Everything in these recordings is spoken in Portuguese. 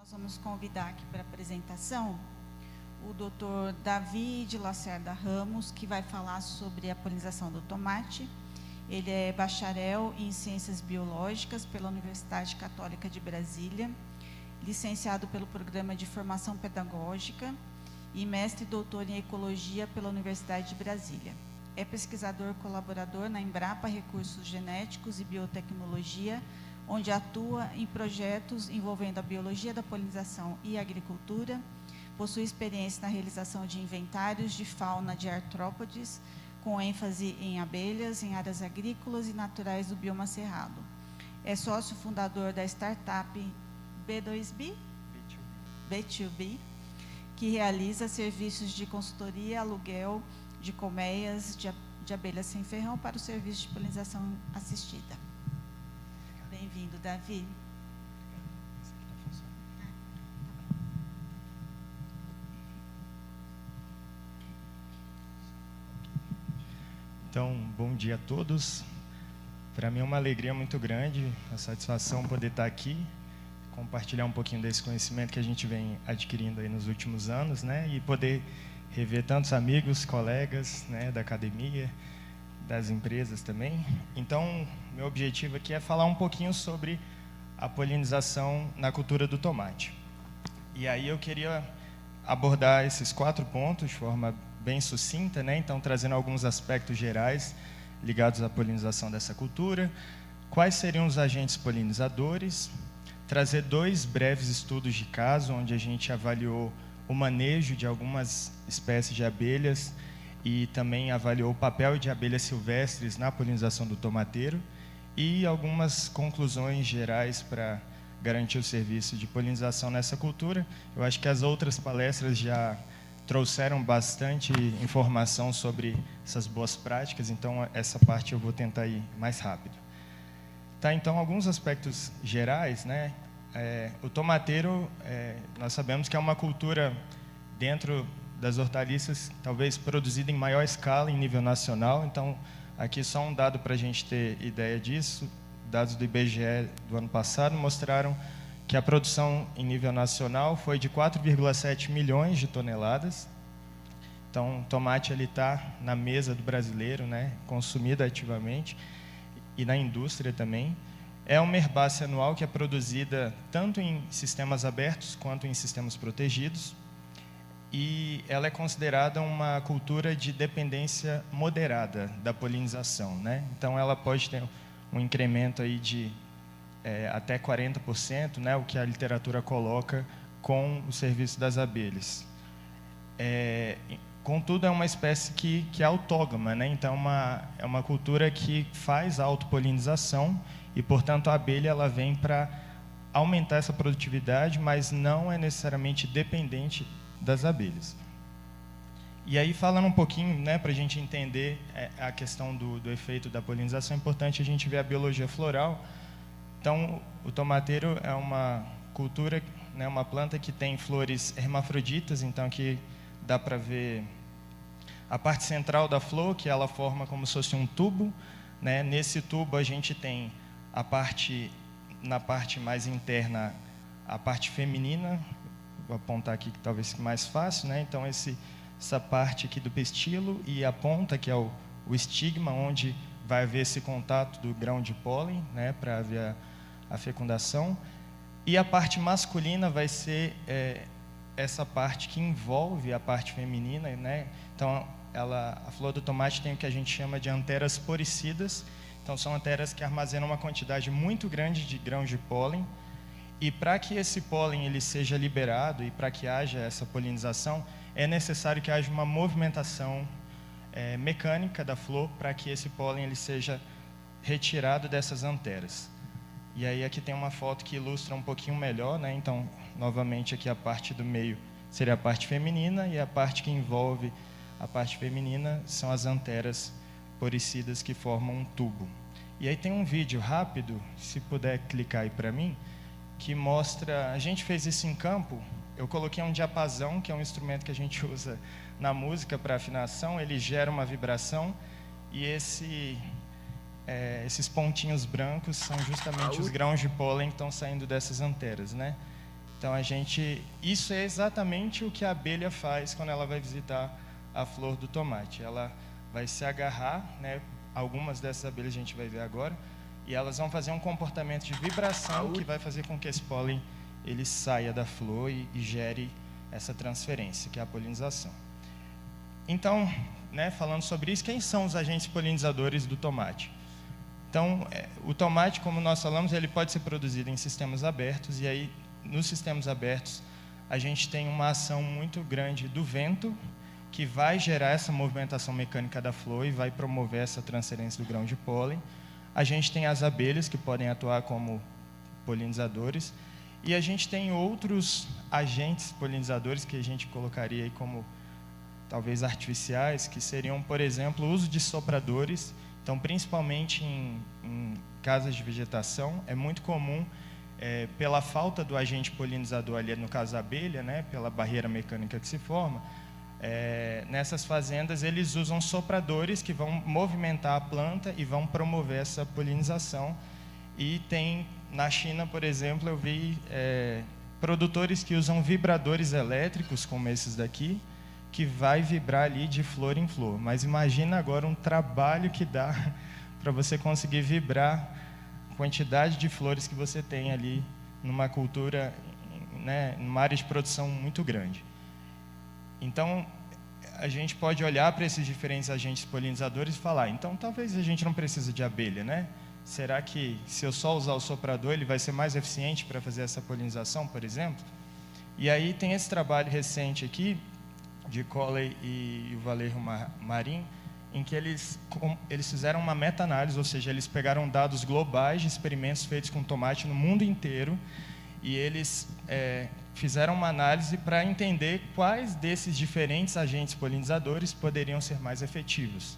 Nós vamos convidar aqui para a apresentação o Dr. Davi de Lacerda Ramos, que vai falar sobre a polinização do tomate. Ele é bacharel em Ciências Biológicas pela Universidade Católica de Brasília, licenciado pelo Programa de Formação Pedagógica e mestre e doutor em Ecologia pela Universidade de Brasília. É pesquisador colaborador na Embrapa Recursos Genéticos e Biotecnologia, onde atua em projetos envolvendo a biologia da polinização e a agricultura. Possui experiência na realização de inventários de fauna de artrópodes, com ênfase em abelhas, em áreas agrícolas e naturais do bioma cerrado. É sócio fundador da startup B2B, que realiza serviços de consultoria, aluguel de colmeias de abelhas sem ferrão para o serviço de polinização assistida. Bem-vindo, Davi. Então, bom dia a todos. Para mim é uma alegria muito grande, a satisfação poder estar aqui, compartilhar um pouquinho desse conhecimento que a gente vem adquirindo aí nos últimos anos, né? E poder rever tantos amigos, colegas, né, da academia, das empresas também. Então, meu objetivo aqui é falar um pouquinho sobre a polinização na cultura do tomate. E aí eu queria abordar esses 4 pontos de forma bem sucinta, né? Então, trazendo alguns aspectos gerais ligados à polinização dessa cultura, quais seriam os agentes polinizadores, trazer 2 breves estudos de caso, onde a gente avaliou o manejo de algumas espécies de abelhas e também avaliou o papel de abelhas silvestres na polinização do tomateiro e algumas conclusões gerais para garantir o serviço de polinização nessa cultura. Eu acho que as outras palestras já trouxeram bastante informação sobre essas boas práticas, então essa parte eu vou tentar ir mais rápido. Tá, então, alguns aspectos gerais, né? O tomateiro, nós sabemos que é uma cultura dentro das hortaliças, talvez produzida em maior escala em nível nacional. Então, aqui só um dado para a gente ter ideia disso. Dados do IBGE do ano passado mostraram que a produção em nível nacional foi de 4,7 milhões de toneladas. Então, o tomate está na mesa do brasileiro, né, consumido ativamente, e na indústria também. É uma herbácea anual que é produzida tanto em sistemas abertos quanto em sistemas protegidos, e ela é considerada uma cultura de dependência moderada da polinização, né? Então, ela pode ter um incremento aí de até 40%, né, o que a literatura coloca com o serviço das abelhas. Contudo, é uma espécie que é autógama, né? Então, é uma cultura que faz autopolinização e, portanto, a abelha ela vem para aumentar essa produtividade, mas não é necessariamente dependente das abelhas. E aí, falando um pouquinho, né, para a gente entender a questão do efeito da polinização, é importante a gente ver a biologia floral. Então, o tomateiro é uma cultura, né, uma planta que tem flores hermafroditas, então aqui dá para ver a parte central da flor, que ela forma como se fosse um tubo, né? Nesse tubo a gente tem na parte mais interna, a parte feminina, vou apontar aqui que talvez fique mais fácil, né? Então, essa parte aqui do pistilo e a ponta, que é o estigma, onde vai haver esse contato do grão de pólen, né, para haver a fecundação. E a parte masculina vai ser essa parte que envolve a parte feminina, né? Então, a flor do tomate tem o que a gente chama de anteras poricidas. Então, são anteras que armazenam uma quantidade muito grande de grãos de pólen. E para que esse pólen ele seja liberado e para que haja essa polinização, é necessário que haja uma movimentação mecânica da flor para que esse pólen ele seja retirado dessas anteras. E aí aqui tem uma foto que ilustra um pouquinho melhor, né? Então, novamente aqui a parte do meio seria a parte feminina e a parte que envolve a parte feminina são as anteras poricidas que formam um tubo. E aí tem um vídeo rápido, se puder clicar aí para mim, que mostra, a gente fez isso em campo. Eu coloquei um diapasão, que é um instrumento que a gente usa na música para afinação, ele gera uma vibração e esses pontinhos brancos são justamente os grãos de pólen que estão saindo dessas anteras, né? Então, isso é exatamente o que a abelha faz quando ela vai visitar a flor do tomate. Ela vai se agarrar, né? Algumas dessas abelhas a gente vai ver agora, e elas vão fazer um comportamento de vibração que vai fazer com que esse pólen ele saia da flor e gere essa transferência, que é a polinização. Então, né, falando sobre isso, quem são os agentes polinizadores do tomate? Então, o tomate, como nós falamos, ele pode ser produzido em sistemas abertos, e aí, nos sistemas abertos, a gente tem uma ação muito grande do vento, que vai gerar essa movimentação mecânica da flor e vai promover essa transferência do grão de pólen. A gente tem as abelhas, que podem atuar como polinizadores, e a gente tem outros agentes polinizadores que a gente colocaria aí como talvez artificiais, que seriam, por exemplo, o uso de sopradores. Então, principalmente em casas de vegetação, é muito comum, pela falta do agente polinizador ali, no caso a abelha, né, pela barreira mecânica que se forma, nessas fazendas eles usam sopradores que vão movimentar a planta e vão promover essa polinização. E tem, na China, por exemplo, eu vi produtores que usam vibradores elétricos, como esses daqui, que vai vibrar ali de flor em flor. Mas imagina agora um trabalho que dá para você conseguir vibrar a quantidade de flores que você tem ali numa cultura, né, numa área de produção muito grande. Então, a gente pode olhar para esses diferentes agentes polinizadores e falar, então, talvez a gente não precise de abelha, né? Será que, se eu só usar o soprador, ele vai ser mais eficiente para fazer essa polinização, por exemplo? E aí tem esse trabalho recente aqui, de Coley e o Valério Marin, em que eles fizeram uma meta-análise, ou seja, eles pegaram dados globais de experimentos feitos com tomate no mundo inteiro, e eles fizeram uma análise para entender quais desses diferentes agentes polinizadores poderiam ser mais efetivos.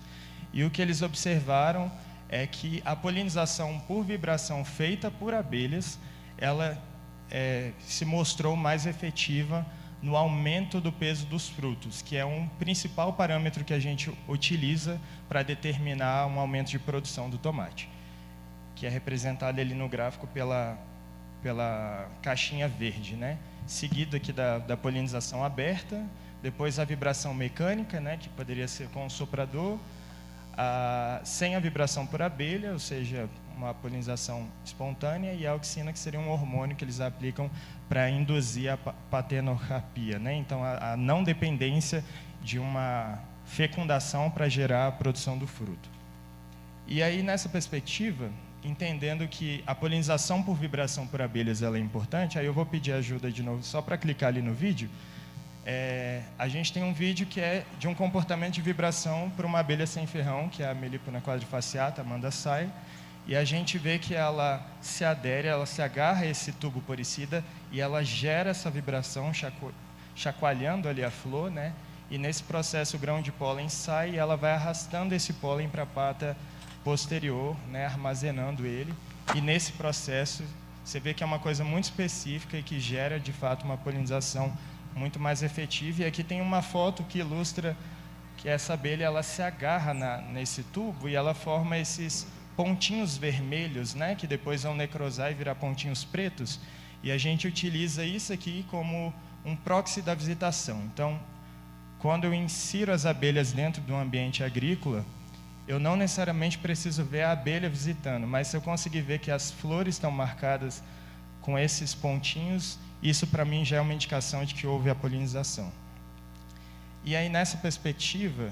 E o que eles observaram é que a polinização por vibração feita por abelhas, ela se mostrou mais efetiva no aumento do peso dos frutos, que é um principal parâmetro que a gente utiliza para determinar um aumento de produção do tomate, que é representado ali no gráfico pela caixinha verde, né? Seguido aqui da polinização aberta, depois a vibração mecânica, né, que poderia ser com o soprador, sem a vibração por abelha, ou seja, uma polinização espontânea, e a auxina, que seria um hormônio que eles aplicam para induzir a patenorrapia, né? Então, a não dependência de uma fecundação para gerar a produção do fruto. E aí, nessa perspectiva, entendendo que a polinização por vibração por abelhas ela é importante, aí eu vou pedir ajuda de novo, só para clicar ali no vídeo. A gente tem um vídeo que é de um comportamento de vibração por uma abelha sem ferrão, que é a Melipona quadrifaciata, Amanda Sai, e a gente vê que ela se adere, ela se agarra a esse tubo poricida e ela gera essa vibração, chacoalhando ali a flor, né? E nesse processo o grão de pólen sai e ela vai arrastando esse pólen para a pata posterior, né? Armazenando ele. E nesse processo você vê que é uma coisa muito específica e que gera de fato uma polinização muito mais efetiva. E aqui tem uma foto que ilustra que essa abelha ela se agarra nesse tubo e ela forma esses pontinhos vermelhos, né, que depois vão necrosar e virar pontinhos pretos, e a gente utiliza isso aqui como um proxy da visitação. Então, quando eu insiro as abelhas dentro de um ambiente agrícola, eu não necessariamente preciso ver a abelha visitando, mas se eu conseguir ver que as flores estão marcadas com esses pontinhos, isso para mim já é uma indicação de que houve a polinização. E aí, nessa perspectiva,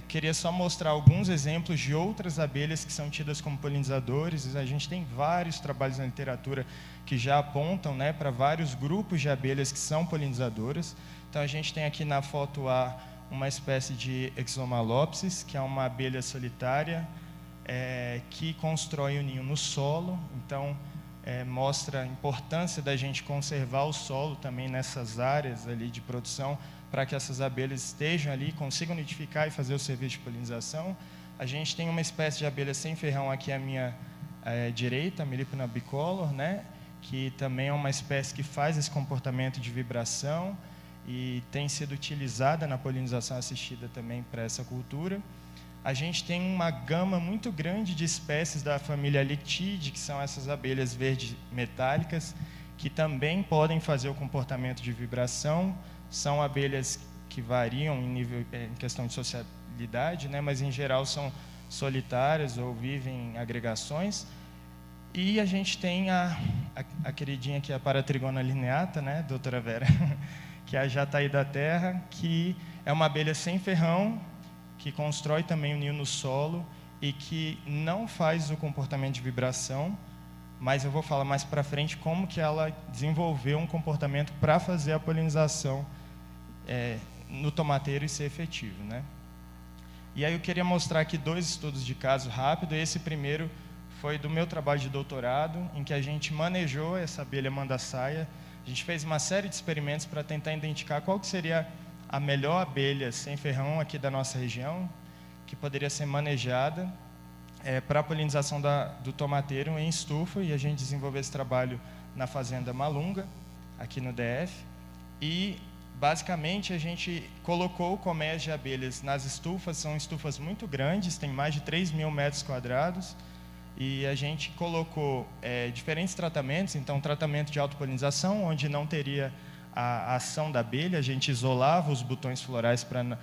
queria só mostrar alguns exemplos de outras abelhas que são tidas como polinizadores. A gente tem vários trabalhos na literatura que já apontam, né, para vários grupos de abelhas que são polinizadoras. Então, a gente tem aqui na foto A uma espécie de Exomalopsis, que é uma abelha solitária que constrói o ninho no solo. Então, mostra a importância da gente conservar o solo também nessas áreas ali de produção, para que essas abelhas estejam ali, consigam nidificar e fazer o serviço de polinização. A gente tem uma espécie de abelha sem ferrão aqui à minha direita, a Melipona bicolor, né, que também é uma espécie que faz esse comportamento de vibração e tem sido utilizada na polinização assistida também para essa cultura. A gente tem uma gama muito grande de espécies da família Lictidae, que são essas abelhas verdes metálicas, que também podem fazer o comportamento de vibração. São abelhas que variam em questão de socialidade, né? Mas, em geral, são solitárias ou vivem em agregações. E a gente tem a queridinha aqui, a Paratrigona lineata, né, doutora Vera, que é a jataí da terra, que é uma abelha sem ferrão, que constrói também o ninho no solo e que não faz o comportamento de vibração, mas eu vou falar mais para frente como que ela desenvolveu um comportamento para fazer a polinização no tomateiro e ser efetivo, né? E aí eu queria mostrar aqui 2 estudos de caso rápido. Esse primeiro foi do meu trabalho de doutorado, em que a gente manejou essa abelha mandaçaia. A gente fez uma série de experimentos para tentar identificar qual que seria a melhor abelha sem ferrão aqui da nossa região, que poderia ser manejada para a polinização do tomateiro em estufa, e a gente desenvolveu esse trabalho na Fazenda Malunga, aqui no DF, e basicamente a gente colocou colmeias de abelhas nas estufas. São estufas muito grandes, tem mais de 3.000 metros quadrados, e a gente colocou diferentes tratamentos. Então, tratamento de autopolinização, onde não teria a ação da abelha, a gente isolava os botões florais para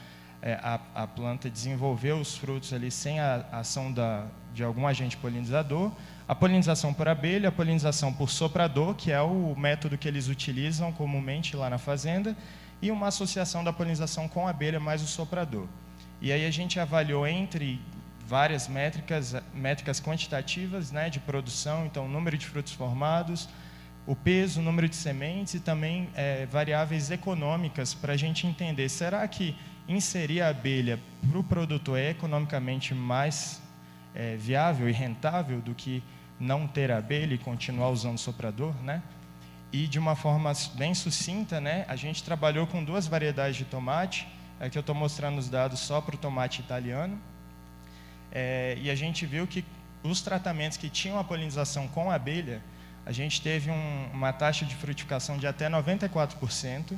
a planta desenvolver os frutos ali sem a ação de algum agente polinizador. A polinização por abelha, a polinização por soprador, que é o método que eles utilizam comumente lá na fazenda, e uma associação da polinização com a abelha mais o soprador. E aí a gente avaliou entre várias métricas quantitativas, né, de produção, então o número de frutos formados, o peso, o número de sementes e também variáveis econômicas para a gente entender, será que inserir a abelha para o produtor é economicamente mais viável e rentável do que não ter a abelha e continuar usando o soprador, né? E de uma forma bem sucinta, né, a gente trabalhou com 2 variedades de tomate. Aqui eu estou mostrando os dados só para o tomate italiano. E a gente viu que os tratamentos que tinham a polinização com a abelha, a gente teve uma taxa de frutificação de até 94%.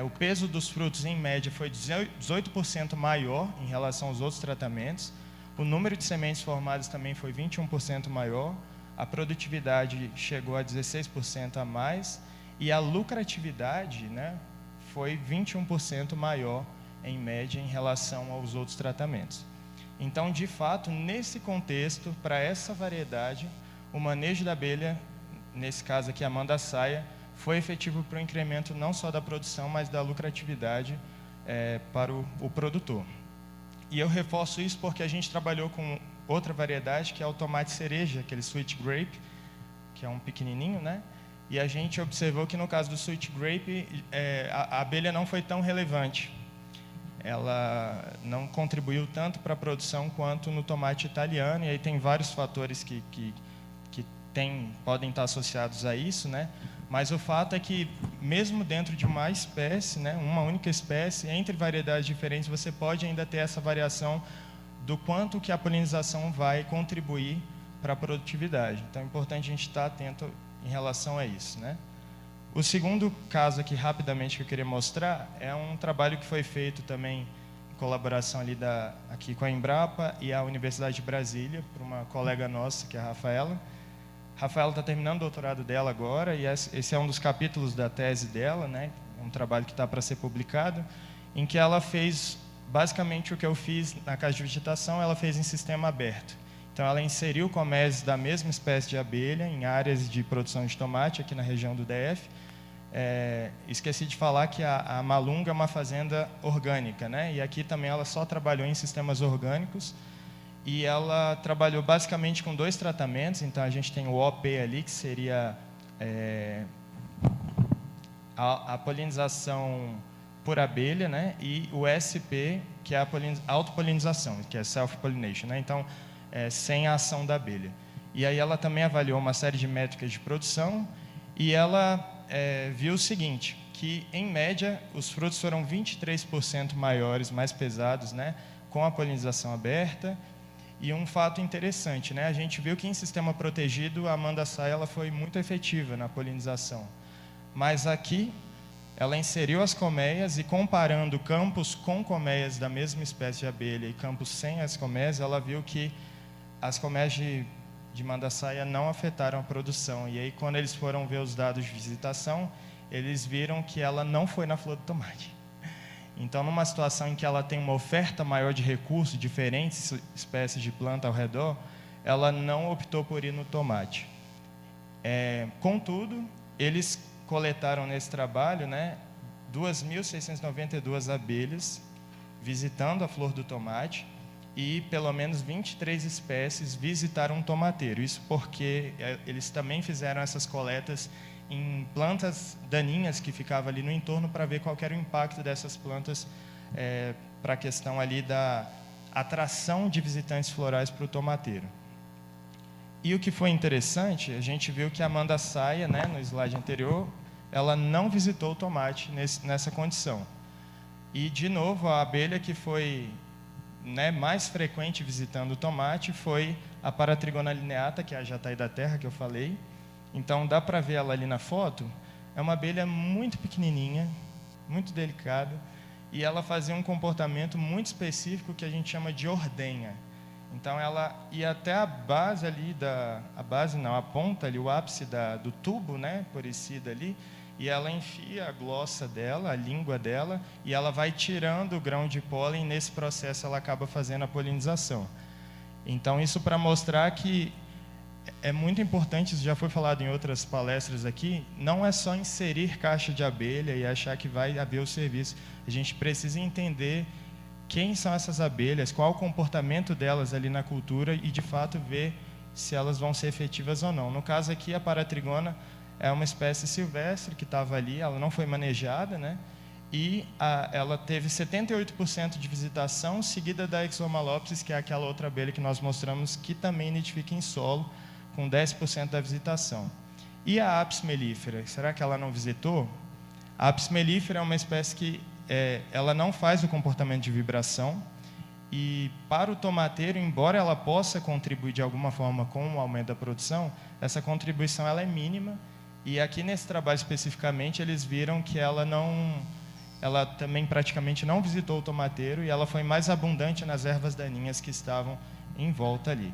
O peso dos frutos, em média, foi 18% maior em relação aos outros tratamentos. O número de sementes formadas também foi 21% maior. A produtividade chegou a 16% a mais. E a lucratividade, né, foi 21% maior, em média, em relação aos outros tratamentos. Então, de fato, nesse contexto, para essa variedade, o manejo da abelha, nesse caso aqui a mandaçaia, foi efetivo para o incremento não só da produção, mas da lucratividade para o produtor. E eu reforço isso porque a gente trabalhou com outra variedade, que é o tomate cereja, aquele sweet grape, que é um pequenininho, né? E a gente observou que no caso do sweet grape, a abelha não foi tão relevante. Ela não contribuiu tanto para a produção quanto no tomate italiano, e aí tem vários fatores que podem estar associados a isso, né? Mas o fato é que, mesmo dentro de uma espécie, né, uma única espécie, entre variedades diferentes, você pode ainda ter essa variação do quanto que a polinização vai contribuir para a produtividade. Então, é importante a gente estar atento em relação a isso, né? O segundo caso aqui, rapidamente, que eu queria mostrar, é um trabalho que foi feito também em colaboração ali aqui com a Embrapa e a Universidade de Brasília, por uma colega nossa, que é a Rafaela. Rafaela está terminando o doutorado dela agora, e esse é um dos capítulos da tese dela, né? É um trabalho que está para ser publicado, em que ela fez basicamente o que eu fiz na casa de vegetação, ela fez em sistema aberto. Então, ela inseriu colmeias da mesma espécie de abelha em áreas de produção de tomate aqui na região do DF. Esqueci de falar que a Malunga é uma fazenda orgânica, né? E aqui também ela só trabalhou em sistemas orgânicos, e ela trabalhou basicamente com 2 tratamentos. Então, a gente tem o OP ali, que seria a polinização por abelha, né? E o SP, que é a autopolinização, que é self-pollination, né? Então, sem a ação da abelha. E aí ela também avaliou uma série de métricas de produção, e ela viu o seguinte, que, em média, os frutos foram 23% maiores, mais pesados, né? Com a polinização aberta. E um fato interessante, né? A gente viu que em sistema protegido a mandaçaia ela foi muito efetiva na polinização. Mas aqui ela inseriu as colmeias, e comparando campos com colmeias da mesma espécie de abelha e campos sem as colmeias, ela viu que as colmeias de mandaçaia não afetaram a produção. E aí, quando eles foram ver os dados de visitação, eles viram que ela não foi na flor do tomate. Então, numa situação em que ela tem uma oferta maior de recursos, diferentes espécies de planta ao redor, ela não optou por ir no tomate. Contudo, eles coletaram nesse trabalho, né, 2.692 abelhas visitando a flor do tomate, e pelo menos 23 espécies visitaram um tomateiro. Isso porque eles também fizeram essas coletas em plantas daninhas que ficavam ali no entorno para ver qual era o impacto dessas plantas para a questão ali da atração de visitantes florais para o tomateiro. E o que foi interessante, a gente viu que a mandaçaia, né, no slide anterior, ela não visitou o tomate nessa condição. E, de novo, a abelha que foi, né, mais frequente visitando o tomate foi a Paratrigona lineata, que é a jataí da terra, que eu falei. Então, dá para ver ela ali na foto. É uma abelha muito pequenininha, muito delicada, e ela fazia um comportamento muito específico que a gente chama de ordenha. Então, ela ia até a base ali, a ponta ali, o ápice do tubo, né, poricida ali, e ela enfia a glossa dela, a língua dela, e ela vai tirando o grão de pólen, e nesse processo ela acaba fazendo a polinização. Então, isso para mostrar que é muito importante, isso já foi falado em outras palestras aqui, não é só inserir caixa de abelha e achar que vai haver o serviço. A gente precisa entender quem são essas abelhas, qual o comportamento delas ali na cultura e, de fato, ver se elas vão ser efetivas ou não. No caso aqui, a Paratrigona é uma espécie silvestre que estava ali, ela não foi manejada, né? E ela teve 78% de visitação, seguida da Ixomalopsis, que é aquela outra abelha que nós mostramos, que também nidifica em solo, com 10% da visitação. E a Apis mellifera, será que ela não visitou? A Apis mellifera é uma espécie que ela não faz o comportamento de vibração, e para o tomateiro, embora ela possa contribuir de alguma forma com o aumento da produção, essa contribuição ela é mínima. E aqui nesse trabalho especificamente, eles viram que ela também praticamente não visitou o tomateiro, e ela foi mais abundante nas ervas daninhas que estavam em volta ali.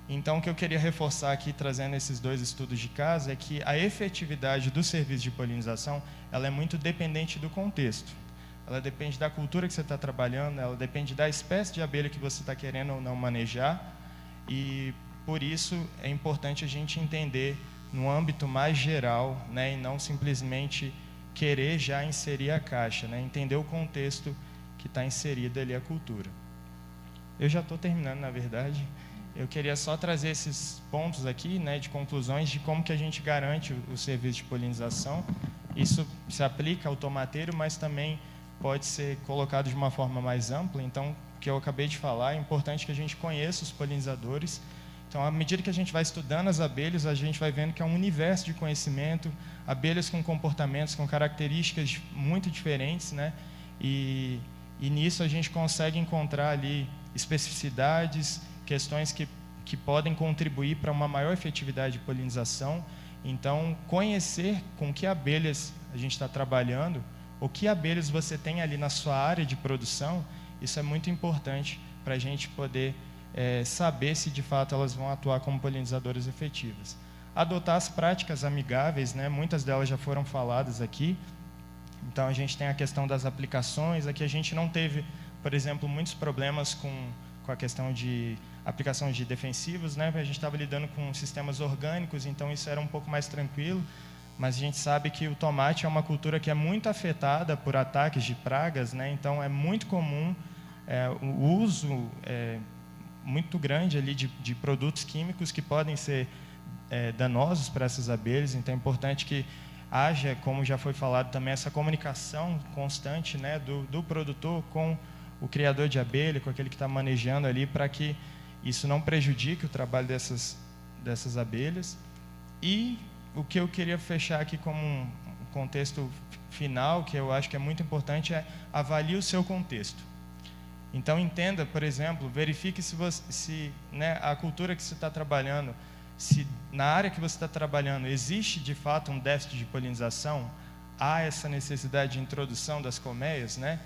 Então, o que eu queria reforçar aqui, trazendo esses dois estudos de caso, é que a efetividade do serviço de polinização ela é muito dependente do contexto. Ela depende da cultura que você está trabalhando, ela depende da espécie de abelha que você está querendo ou não manejar, e por isso é importante a gente entender no âmbito mais geral, né, e não simplesmente querer já inserir a caixa, né, entender o contexto que está inserida ali a cultura. Eu já estou terminando, na verdade. Eu queria só trazer esses pontos aqui, né, de conclusões de como que a gente garante o serviço de polinização. Isso se aplica ao tomateiro, mas também pode ser colocado de uma forma mais ampla. Então, o que eu acabei de falar, é importante que a gente conheça os polinizadores. Então, à medida que a gente vai estudando as abelhas, a gente vai vendo que é um universo de conhecimento, abelhas com comportamentos, com características muito diferentes, né? E nisso a gente consegue encontrar ali especificidades, questões que podem contribuir para uma maior efetividade de polinização. Então, conhecer com que abelhas a gente está trabalhando, ou que abelhas você tem ali na sua área de produção, isso é muito importante para a gente poder saber se de fato elas vão atuar como polinizadoras efetivas. Adotar as práticas amigáveis, né? Muitas delas já foram faladas aqui. Então, a gente tem a questão das aplicações. Aqui a gente não teve, por exemplo, muitos problemas com a questão de aplicação de defensivos, né? A gente estava lidando com sistemas orgânicos, então isso era um pouco mais tranquilo, mas a gente sabe que o tomate é uma cultura que é muito afetada por ataques de pragas, né? Então, é muito comum o uso muito grande ali de produtos químicos que podem ser danosos para essas abelhas. Então, é importante que haja, como já foi falado também, essa comunicação constante, né, do produtor com o criador de abelha, com aquele que está manejando ali, para que isso não prejudique o trabalho dessas abelhas. E o que eu queria fechar aqui como um contexto final, que eu acho que é muito importante, é avalie o seu contexto. Então, entenda, por exemplo, verifique se né, a cultura que você está trabalhando, se na área que você está trabalhando existe, de fato, um déficit de polinização, há essa necessidade de introdução das colmeias, né?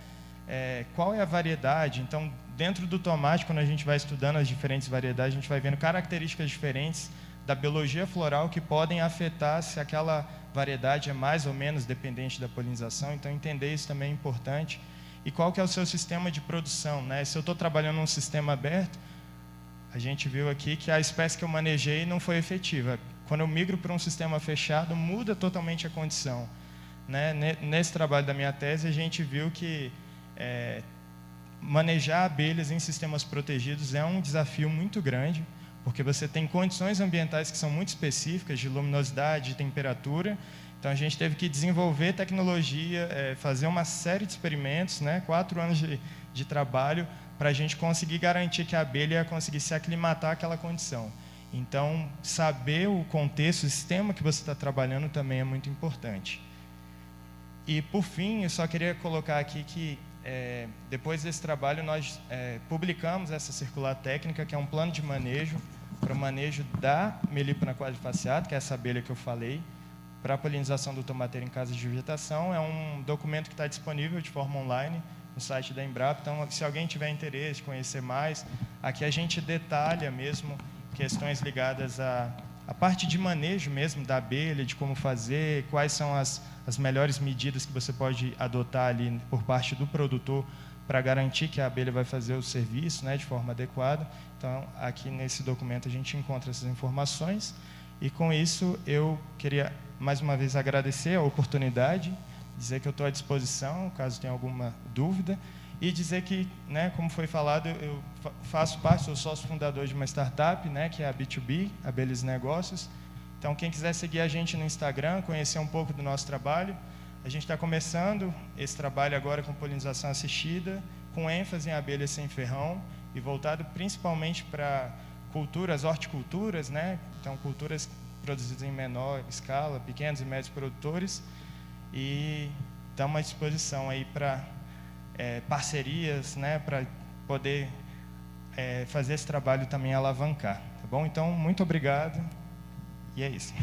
Qual é a variedade? Então, dentro do tomate, quando a gente vai estudando as diferentes variedades, a gente vai vendo características diferentes da biologia floral que podem afetar se aquela variedade é mais ou menos dependente da polinização. Então, entender isso também é importante. E qual que é o seu sistema de produção, né? Se eu estou trabalhando num sistema aberto, a gente viu aqui que a espécie que eu manejei não foi efetiva. Quando eu migro para um sistema fechado, muda totalmente a condição, né? Nesse trabalho da minha tese, a gente viu que manejar abelhas em sistemas protegidos é um desafio muito grande, porque você tem condições ambientais que são muito específicas, de luminosidade, de temperatura. Então, a gente teve que desenvolver tecnologia, fazer uma série de experimentos, né? 4 anos de trabalho, para a gente conseguir garantir que a abelha ia conseguir se aclimatar àquela condição. Então, saber o contexto, o sistema que você está trabalhando também é muito importante. E, por fim, eu só queria colocar aqui que, depois desse trabalho, nós publicamos essa circular técnica, que é um plano de manejo, para o manejo da Melipona quadrifaciata, que é essa abelha que eu falei, para a polinização do tomateiro em casas de vegetação. É um documento que está disponível de forma online no site da Embrapa. Então, se alguém tiver interesse de conhecer mais, aqui a gente detalha mesmo questões ligadas à parte de manejo mesmo da abelha, de como fazer, quais são as melhores medidas que você pode adotar ali por parte do produtor para garantir que a abelha vai fazer o serviço, né, de forma adequada. Então, aqui nesse documento a gente encontra essas informações. E com isso, eu queria mais uma vez agradecer a oportunidade, dizer que eu estou à disposição, caso tenha alguma dúvida, e dizer que, né, como foi falado, eu faço parte, sou sócio fundador de uma startup, né, que é a B2B, Abelhas e Negócios. Então, quem quiser seguir a gente no Instagram, conhecer um pouco do nosso trabalho, a gente está começando esse trabalho agora com polinização assistida, com ênfase em abelhas sem ferrão, e voltado principalmente para culturas, horticulturas, né? Então, culturas produzidas em menor escala, pequenos e médios produtores, e estamos à disposição aí para parcerias, né? Para poder fazer esse trabalho também alavancar, tá bom? Então, muito obrigado, e é isso.